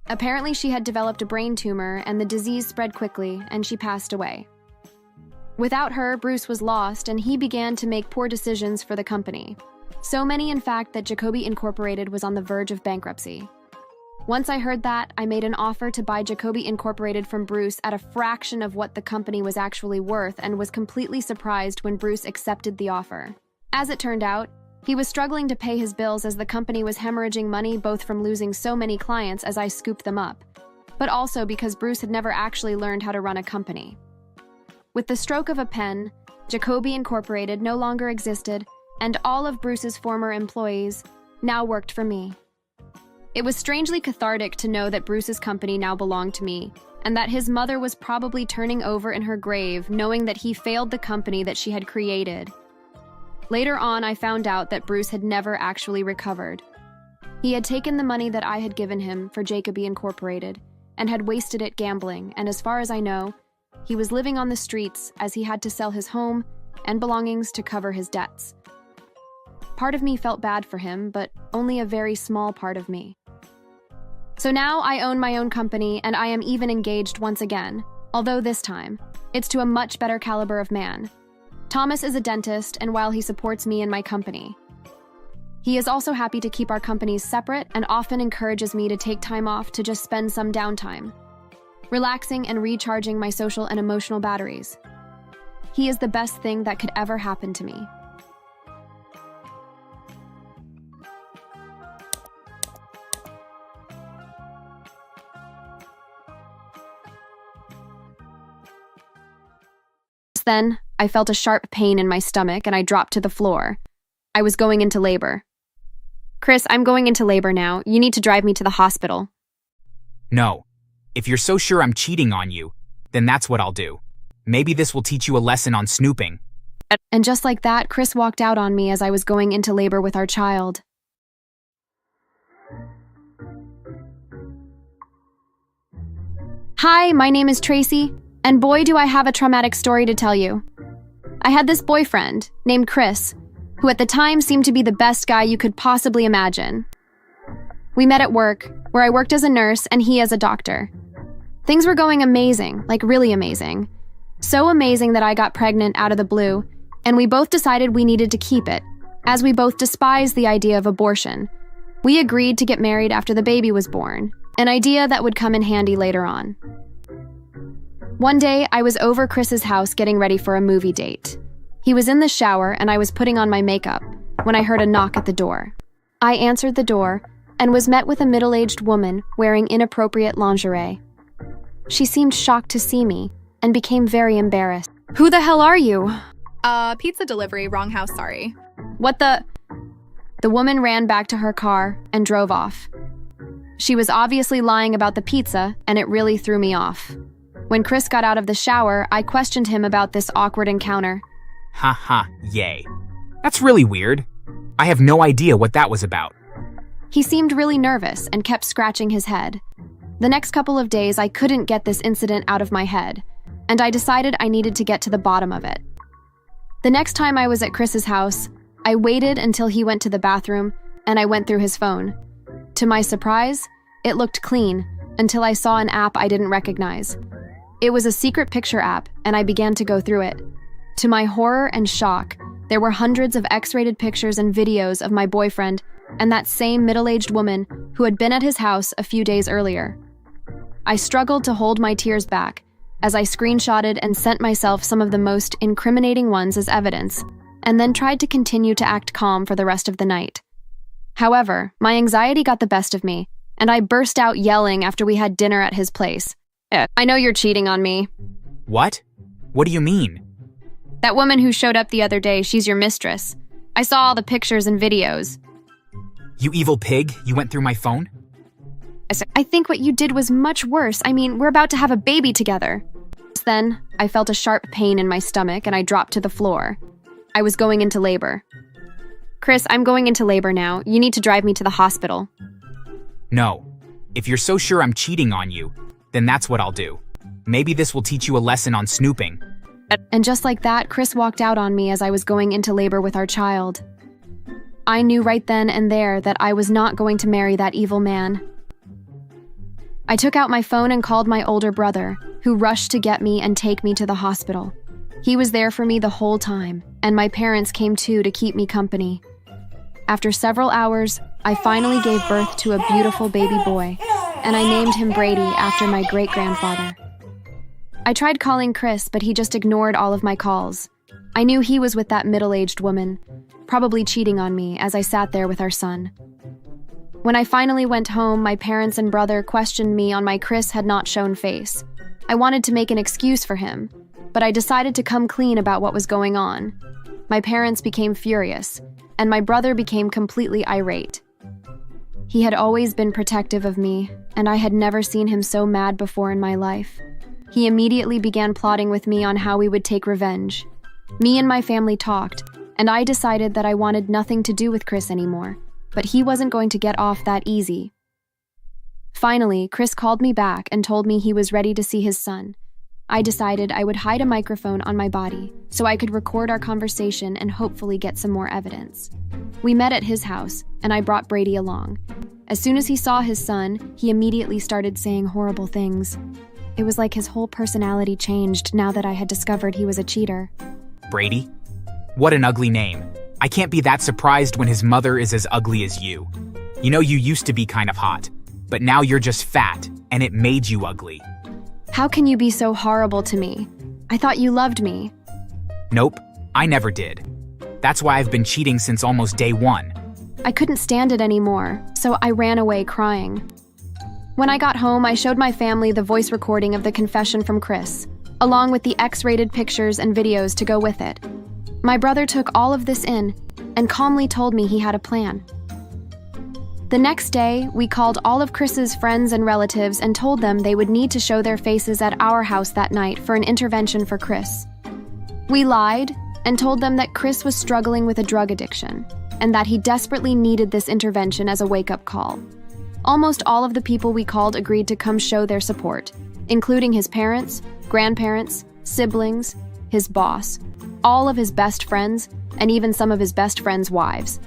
Apparently, she had developed a brain tumor, and the disease spread quickly, and she passed away. Without her, Bruce was lost, and he began to make poor decisions for the company. So many, in fact, that Jacoby Incorporated was on the verge of bankruptcy. Once I heard that, I made an offer to buy Jacoby Incorporated from Bruce at a fraction of what the company was actually worth and was completely surprised when Bruce accepted the offer. As it turned out, he was struggling to pay his bills as the company was hemorrhaging money both from losing so many clients as I scooped them up, but also because Bruce had never actually learned how to run a company. With the stroke of a pen, Jacoby Incorporated no longer existed, and all of Bruce's former employees now worked for me. It was strangely cathartic to know that Bruce's company now belonged to me, and that his mother was probably turning over in her grave knowing that he failed the company that she had created. Later on, I found out that Bruce had never actually recovered. He had taken the money that I had given him for Jacoby Incorporated and had wasted it gambling, and as far as I know, he was living on the streets as he had to sell his home and belongings to cover his debts. Part of me felt bad for him, but only a very small part of me. So now I own my own company, and I am even engaged once again, although this time, it's to a much better caliber of man. Thomas is a dentist, and while he supports me and my company, he is also happy to keep our companies separate and often encourages me to take time off to just spend some downtime, relaxing and recharging my social and emotional batteries. He is the best thing that could ever happen to me. Then, I felt a sharp pain in my stomach and I dropped to the floor. I was going into labor. Chris, I'm going into labor now. You need to drive me to the hospital. No. If you're so sure I'm cheating on you, then that's what I'll do. Maybe this will teach you a lesson on snooping. And just like that, Chris walked out on me as I was going into labor with our child. Hi, my name is Tracy, and boy do I have a traumatic story to tell you. I had this boyfriend named Chris, who at the time seemed to be the best guy you could possibly imagine. We met at work, where I worked as a nurse and he as a doctor. Things were going amazing, like really amazing. So amazing that I got pregnant out of the blue, and we both decided we needed to keep it, as we both despised the idea of abortion. We agreed to get married after the baby was born, an idea that would come in handy later on. One day, I was over Chris's house getting ready for a movie date. He was in the shower and I was putting on my makeup when I heard a knock at the door. I answered the door and was met with a middle-aged woman wearing inappropriate lingerie. She seemed shocked to see me and became very embarrassed. Who the hell are you? Pizza delivery, wrong house, sorry. What the? The woman ran back to her car and drove off. She was obviously lying about the pizza, and it really threw me off. When Chris got out of the shower, I questioned him about this awkward encounter. Haha, yay. That's really weird. I have no idea what that was about. He seemed really nervous and kept scratching his head. The next couple of days, I couldn't get this incident out of my head, and I decided I needed to get to the bottom of it. The next time I was at Chris's house, I waited until he went to the bathroom, and I went through his phone. To my surprise, it looked clean until I saw an app I didn't recognize. It was a secret picture app, and I began to go through it. To my horror and shock, there were hundreds of X-rated pictures and videos of my boyfriend and that same middle-aged woman who had been at his house a few days earlier. I struggled to hold my tears back as I screenshotted and sent myself some of the most incriminating ones as evidence, and then tried to continue to act calm for the rest of the night. However, my anxiety got the best of me, and I burst out yelling after we had dinner at his place. I know you're cheating on me. What? What do you mean? That woman who showed up the other day, she's your mistress. I saw all the pictures and videos. You evil pig, you went through my phone? I think what you did was much worse. I mean, we're about to have a baby together. Then, I felt a sharp pain in my stomach and I dropped to the floor. I was going into labor. Chris, I'm going into labor now. You need to drive me to the hospital. No. If you're so sure I'm cheating on you, then that's what I'll do. Maybe this will teach you a lesson on snooping. And just like that, Chris walked out on me as I was going into labor with our child. I knew right then and there that I was not going to marry that evil man. I took out my phone and called my older brother, who rushed to get me and take me to the hospital. He was there for me the whole time, and my parents came too to keep me company. After several hours, I finally gave birth to a beautiful baby boy, and I named him Brady after my great-grandfather. I tried calling Chris, but he just ignored all of my calls. I knew he was with that middle-aged woman, probably cheating on me as I sat there with our son. When I finally went home, my parents and brother questioned me on my Chris had not shown face. I wanted to make an excuse for him, but I decided to come clean about what was going on. My parents became furious, and my brother became completely irate. He had always been protective of me, and I had never seen him so mad before in my life. He immediately began plotting with me on how we would take revenge. Me and my family talked, and I decided that I wanted nothing to do with Chris anymore, but he wasn't going to get off that easy. Finally, Chris called me back and told me he was ready to see his son. I decided I would hide a microphone on my body so I could record our conversation and hopefully get some more evidence. We met at his house, and I brought Brady along. As soon as he saw his son, he immediately started saying horrible things. It was like his whole personality changed now that I had discovered he was a cheater. Brady? What an ugly name. I can't be that surprised when his mother is as ugly as you. You know, you used to be kind of hot, but now you're just fat, and it made you ugly. How can you be so horrible to me? I thought you loved me. Nope, I never did. That's why I've been cheating since almost day one. I couldn't stand it anymore, so I ran away crying. When I got home, I showed my family the voice recording of the confession from Chris, along with the X-rated pictures and videos to go with it. My brother took all of this in, and calmly told me he had a plan. The next day, we called all of Chris's friends and relatives and told them they would need to show their faces at our house that night for an intervention for Chris. We lied and told them that Chris was struggling with a drug addiction and that he desperately needed this intervention as a wake-up call. Almost all of the people we called agreed to come show their support, including his parents, grandparents, siblings, his boss, all of his best friends, and even some of his best friends' wives.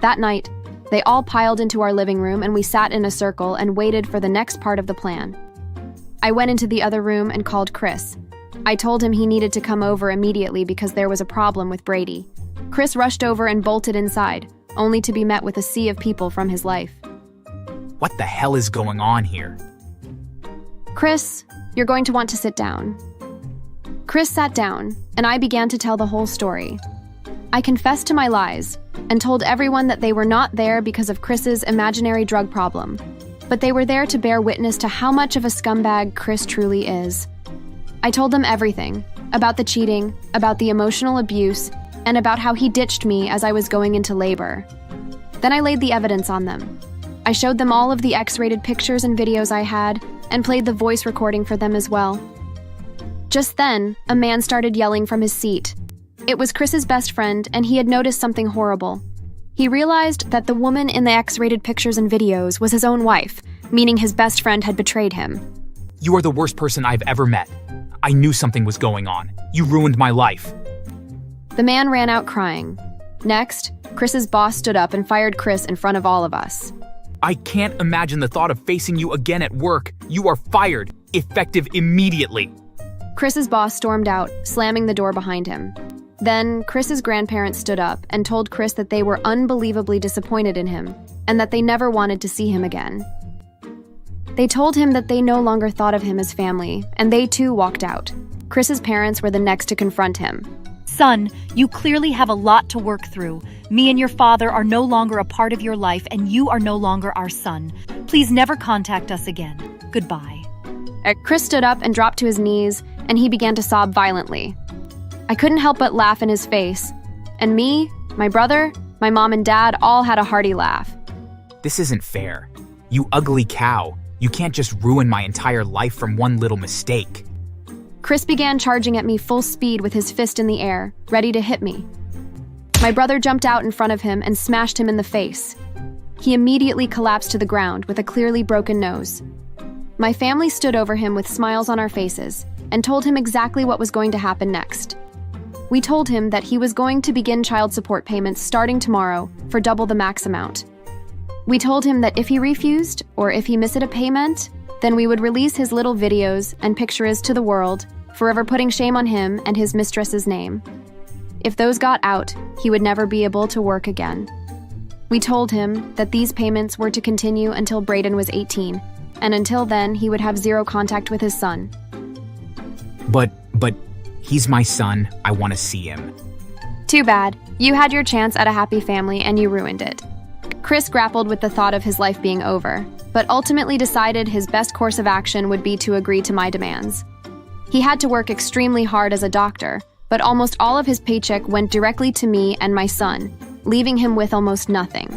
That night, they all piled into our living room and we sat in a circle and waited for the next part of the plan. I went into the other room and called Chris. I told him he needed to come over immediately because there was a problem with Brady. Chris rushed over and bolted inside, only to be met with a sea of people from his life. What the hell is going on here? Chris, you're going to want to sit down. Chris sat down, and I began to tell the whole story. I confessed to my lies and told everyone that they were not there because of Chris's imaginary drug problem, but they were there to bear witness to how much of a scumbag Chris truly is. I told them everything, about the cheating, about the emotional abuse, and about how he ditched me as I was going into labor. Then I laid the evidence on them. I showed them all of the X-rated pictures and videos I had, and played the voice recording for them as well. Just then, a man started yelling from his seat. It was Chris's best friend, and he had noticed something horrible. He realized that the woman in the X-rated pictures and videos was his own wife, meaning his best friend had betrayed him. You are the worst person I've ever met. I knew something was going on. You ruined my life. The man ran out crying. Next, Chris's boss stood up and fired Chris in front of all of us. I can't imagine the thought of facing you again at work. You are fired, effective immediately. Chris's boss stormed out, slamming the door behind him. Then, Chris's grandparents stood up and told Chris that they were unbelievably disappointed in him and that they never wanted to see him again. They told him that they no longer thought of him as family, and they too walked out. Chris's parents were the next to confront him. Son, you clearly have a lot to work through. Me and your father are no longer a part of your life, and you are no longer our son. Please never contact us again. Goodbye. Chris stood up and dropped to his knees, and he began to sob violently. I couldn't help but laugh in his face. And me, my brother, my mom and dad all had a hearty laugh. This isn't fair. You ugly cow. You can't just ruin my entire life from one little mistake. Chris began charging at me full speed with his fist in the air, ready to hit me. My brother jumped out in front of him and smashed him in the face. He immediately collapsed to the ground with a clearly broken nose. My family stood over him with smiles on our faces and told him exactly what was going to happen next. We told him that he was going to begin child support payments starting tomorrow for double the max amount. We told him that if he refused, or if he missed a payment, then we would release his little videos and pictures to the world, forever putting shame on him and his mistress's name. If those got out, he would never be able to work again. We told him that these payments were to continue until Braden was 18, and until then he would have zero contact with his son. But he's my son. I want to see him. Too bad. You had your chance at a happy family and you ruined it. Chris grappled with the thought of his life being over, but ultimately decided his best course of action would be to agree to my demands. He had to work extremely hard as a doctor, but almost all of his paycheck went directly to me and my son, leaving him with almost nothing.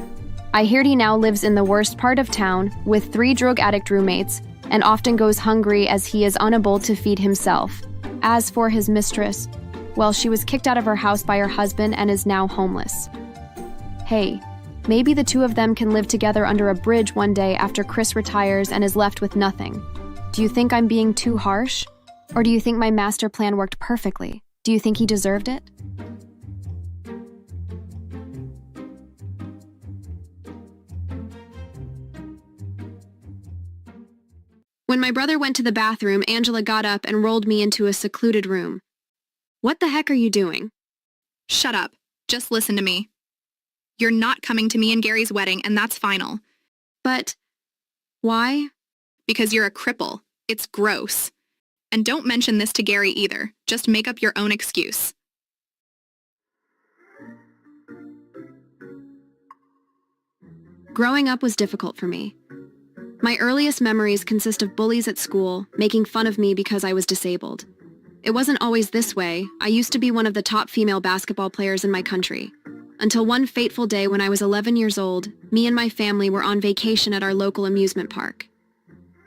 I heard he now lives in the worst part of town with 3 drug addict roommates and often goes hungry as he is unable to feed himself. As for his mistress, well, she was kicked out of her house by her husband and is now homeless. Hey, maybe the two of them can live together under a bridge one day after Chris retires and is left with nothing. Do you think I'm being too harsh? Or do you think my master plan worked perfectly? Do you think he deserved it? When my brother went to the bathroom, Angela got up and rolled me into a secluded room. What the heck are you doing? Shut up. Just listen to me. You're not coming to me and Gary's wedding, and that's final. But why? Because you're a cripple. It's gross. And don't mention this to Gary either. Just make up your own excuse. Growing up was difficult for me. My earliest memories consist of bullies at school making fun of me because I was disabled. It wasn't always this way. I used to be one of the top female basketball players in my country. until one fateful day when I was 11 years old, me and my family were on vacation at our local amusement park.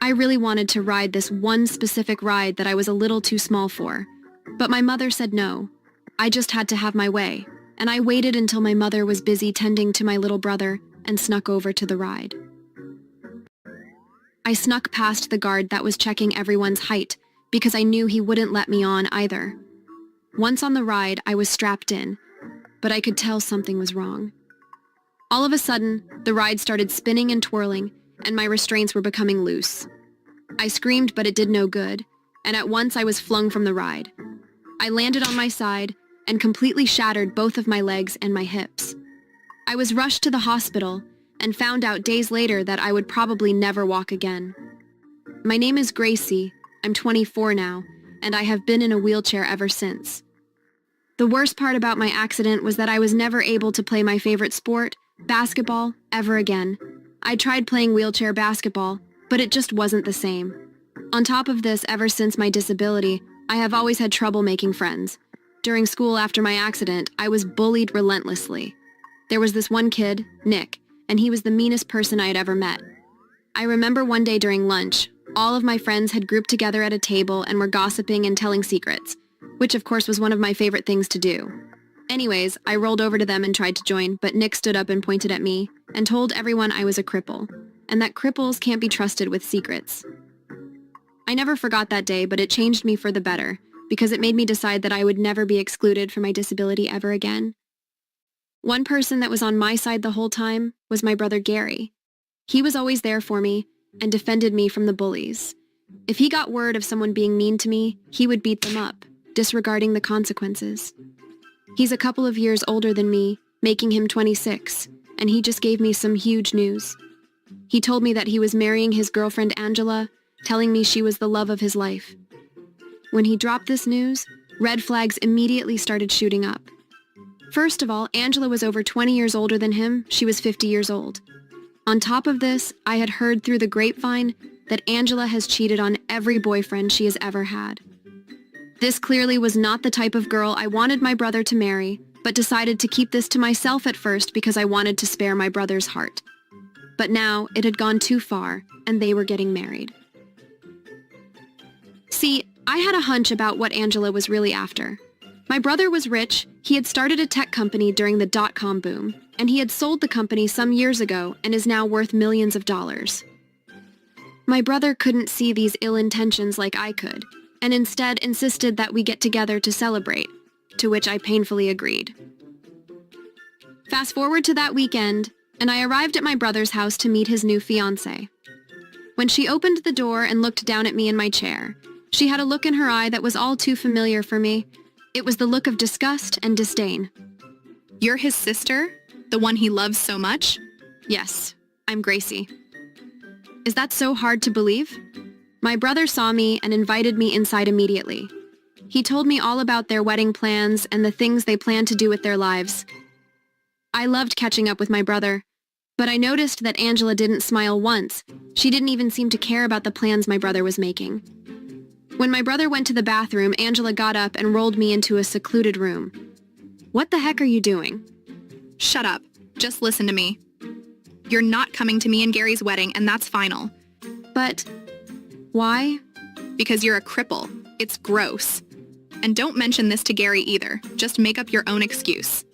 I really wanted to ride this one specific ride that I was a little too small for, but my mother said no. I just had to have my way, and I waited until my mother was busy tending to my little brother and snuck over to the ride. I snuck past the guard that was checking everyone's height because I knew he wouldn't let me on either. Once on the ride, I was strapped in, but I could tell something was wrong. All of a sudden, the ride started spinning and twirling, and my restraints were becoming loose. I screamed, but it did no good, and at once I was flung from the ride. I landed on my side and completely shattered both of my legs and my hips. I was rushed to the hospital and found out days later that I would probably never walk again. My name is Gracie, I'm 24 now, and I have been in a wheelchair ever since. The worst part about my accident was that I was never able to play my favorite sport, basketball, ever again. I tried playing wheelchair basketball, but it just wasn't the same. On top of this, ever since my disability, I have always had trouble making friends. During school after my accident, I was bullied relentlessly. There was this one kid, Nick, and he was the meanest person I had ever met. I remember one day during lunch, all of my friends had grouped together at a table and were gossiping and telling secrets, which of course was one of my favorite things to do. Anyways, I rolled over to them and tried to join, but Nick stood up and pointed at me and told everyone I was a cripple, and that cripples can't be trusted with secrets. I never forgot that day, but it changed me for the better, because it made me decide that I would never be excluded from my disability ever again. One person that was on my side the whole time was my brother Gary. He was always there for me and defended me from the bullies. If he got word of someone being mean to me, he would beat them up, disregarding the consequences. He's a couple of years older than me, making him 26, and he just gave me some huge news. He told me that he was marrying his girlfriend Angela, telling me she was the love of his life. When he dropped this news, red flags immediately started shooting up. First of all, Angela was over 20 years older than him. She was 50 years old. On top of this, I had heard through the grapevine that Angela has cheated on every boyfriend she has ever had. This clearly was not the type of girl I wanted my brother to marry, but decided to keep this to myself at first because I wanted to spare my brother's heart. But now it had gone too far, and they were getting married. See, I had a hunch about what Angela was really after. My brother was rich, he had started a tech company during the dot-com boom, and he had sold the company some years ago and is now worth millions of dollars. My brother couldn't see these ill intentions like I could, and instead insisted that we get together to celebrate, to which I painfully agreed. Fast forward to that weekend, and I arrived at my brother's house to meet his new fiancée. When she opened the door and looked down at me in my chair, she had a look in her eye that was all too familiar for me. It was the look of disgust and disdain. You're his sister? The one he loves so much? Yes, I'm Gracie. Is that so hard to believe? My brother saw me and invited me inside immediately. He told me all about their wedding plans and the things they plan to do with their lives. I loved catching up with my brother, but I noticed that Angela didn't smile once. She didn't even seem to care about the plans my brother was making. When my brother went to the bathroom, Angela got up and rolled me into a secluded room. What the heck are you doing? Shut up. Just listen to me. You're not coming to me and Gary's wedding, and that's final. But why? Because you're a cripple. It's gross. And don't mention this to Gary either. Just make up your own excuse.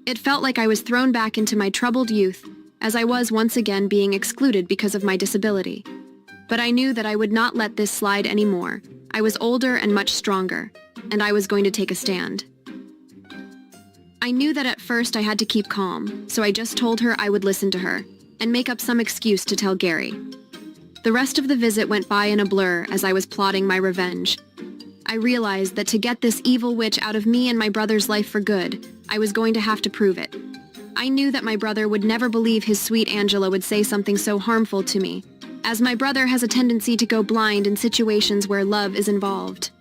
It felt like I was thrown back into my troubled youth, as I was once again being excluded because of my disability. But I knew that I would not let this slide anymore. I was older and much stronger, and I was going to take a stand. I knew that at first I had to keep calm, so I just told her I would listen to her, and make up some excuse to tell Gary. The rest of the visit went by in a blur as I was plotting my revenge. I realized that to get this evil witch out of me and my brother's life for good, I was going to have to prove it. I knew that my brother would never believe his sweet Angela would say something so harmful to me, as my brother has a tendency to go blind in situations where love is involved.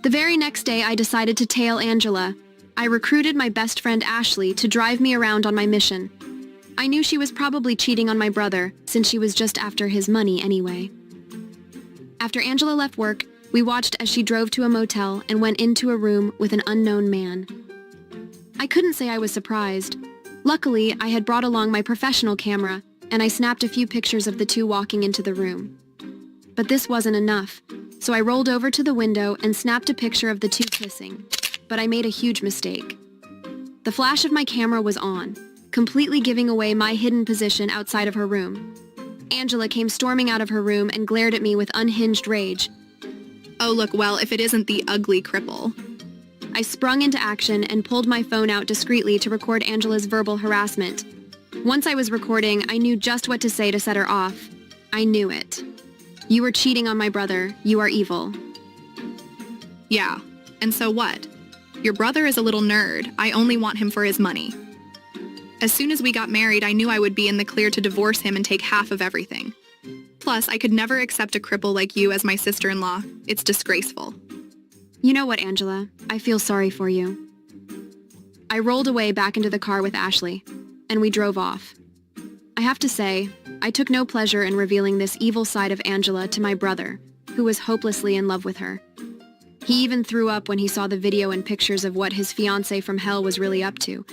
The very next day, I decided to tail Angela. I recruited my best friend Ashley to drive me around on my mission. I knew she was probably cheating on my brother, since she was just after his money anyway. After Angela left work, we watched as she drove to a motel and went into a room with an unknown man. I couldn't say I was surprised. Luckily, I had brought along my professional camera, and I snapped a few pictures of the two walking into the room. But this wasn't enough, so I rolled over to the window and snapped a picture of the two kissing. But I made a huge mistake. The flash of my camera was on, completely giving away my hidden position outside of her room. Angela came storming out of her room and glared at me with unhinged rage. Oh, look, well, if it isn't the ugly cripple. I sprung into action and pulled my phone out discreetly to record Angela's verbal harassment. Once I was recording, I knew just what to say to set her off. I knew it. You were cheating on my brother. You are evil. Yeah, and so what? Your brother is a little nerd. I only want him for his money. As soon as we got married, I knew I would be in the clear to divorce him and take half of everything. Plus, I could never accept a cripple like you as my sister-in-law. It's disgraceful. You know what, Angela? I feel sorry for you. I rolled away back into the car with Ashley, and we drove off. I have to say, I took no pleasure in revealing this evil side of Angela to my brother, who was hopelessly in love with her. He even threw up when he saw the video and pictures of what his fiancée from hell was really up to.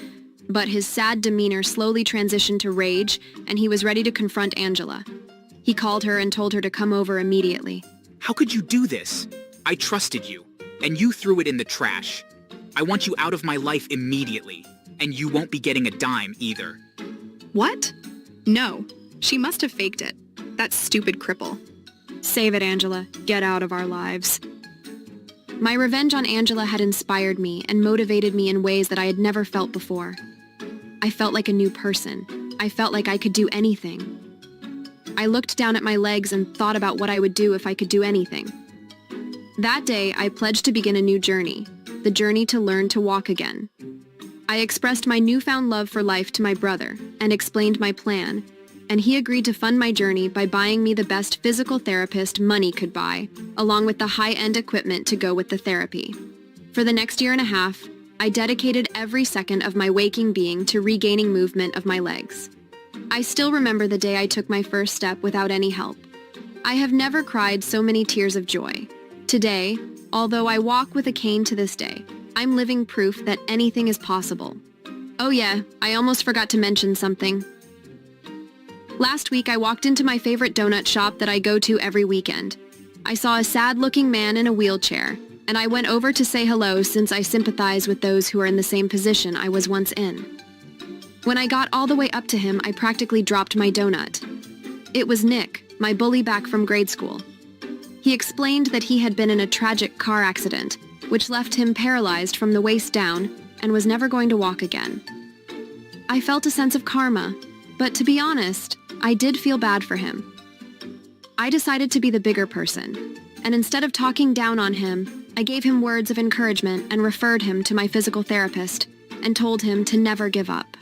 But his sad demeanor slowly transitioned to rage, and he was ready to confront Angela. He called her and told her to come over immediately. How could you do this? I trusted you, and you threw it in the trash. I want you out of my life immediately, and you won't be getting a dime either. What? No, she must have faked it. That stupid cripple. Save it, Angela. Get out of our lives. My revenge on Angela had inspired me and motivated me in ways that I had never felt before. I felt like a new person. I felt like I could do anything. I looked down at my legs and thought about what I would do if I could do anything. That day, I pledged to begin a new journey, the journey to learn to walk again. I expressed my newfound love for life to my brother and explained my plan, and he agreed to fund my journey by buying me the best physical therapist money could buy, along with the high-end equipment to go with the therapy. For the next year and a half, I dedicated every second of my waking being to regaining movement of my legs. I still remember the day I took my first step without any help. I have never cried so many tears of joy. Today, although I walk with a cane to this day, I'm living proof that anything is possible. Oh yeah, I almost forgot to mention something. Last week, I walked into my favorite donut shop that I go to every weekend. I saw a sad-looking man in a wheelchair, and I went over to say hello since I sympathize with those who are in the same position I was once in. When I got all the way up to him, I practically dropped my donut. It was Nick, my bully back from grade school. He explained that he had been in a tragic car accident, which left him paralyzed from the waist down and was never going to walk again. I felt a sense of karma, but to be honest, I did feel bad for him. I decided to be the bigger person, and instead of talking down on him, I gave him words of encouragement and referred him to my physical therapist and told him to never give up.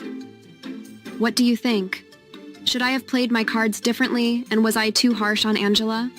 What do you think? Should I have played my cards differently, and was I too harsh on Angela?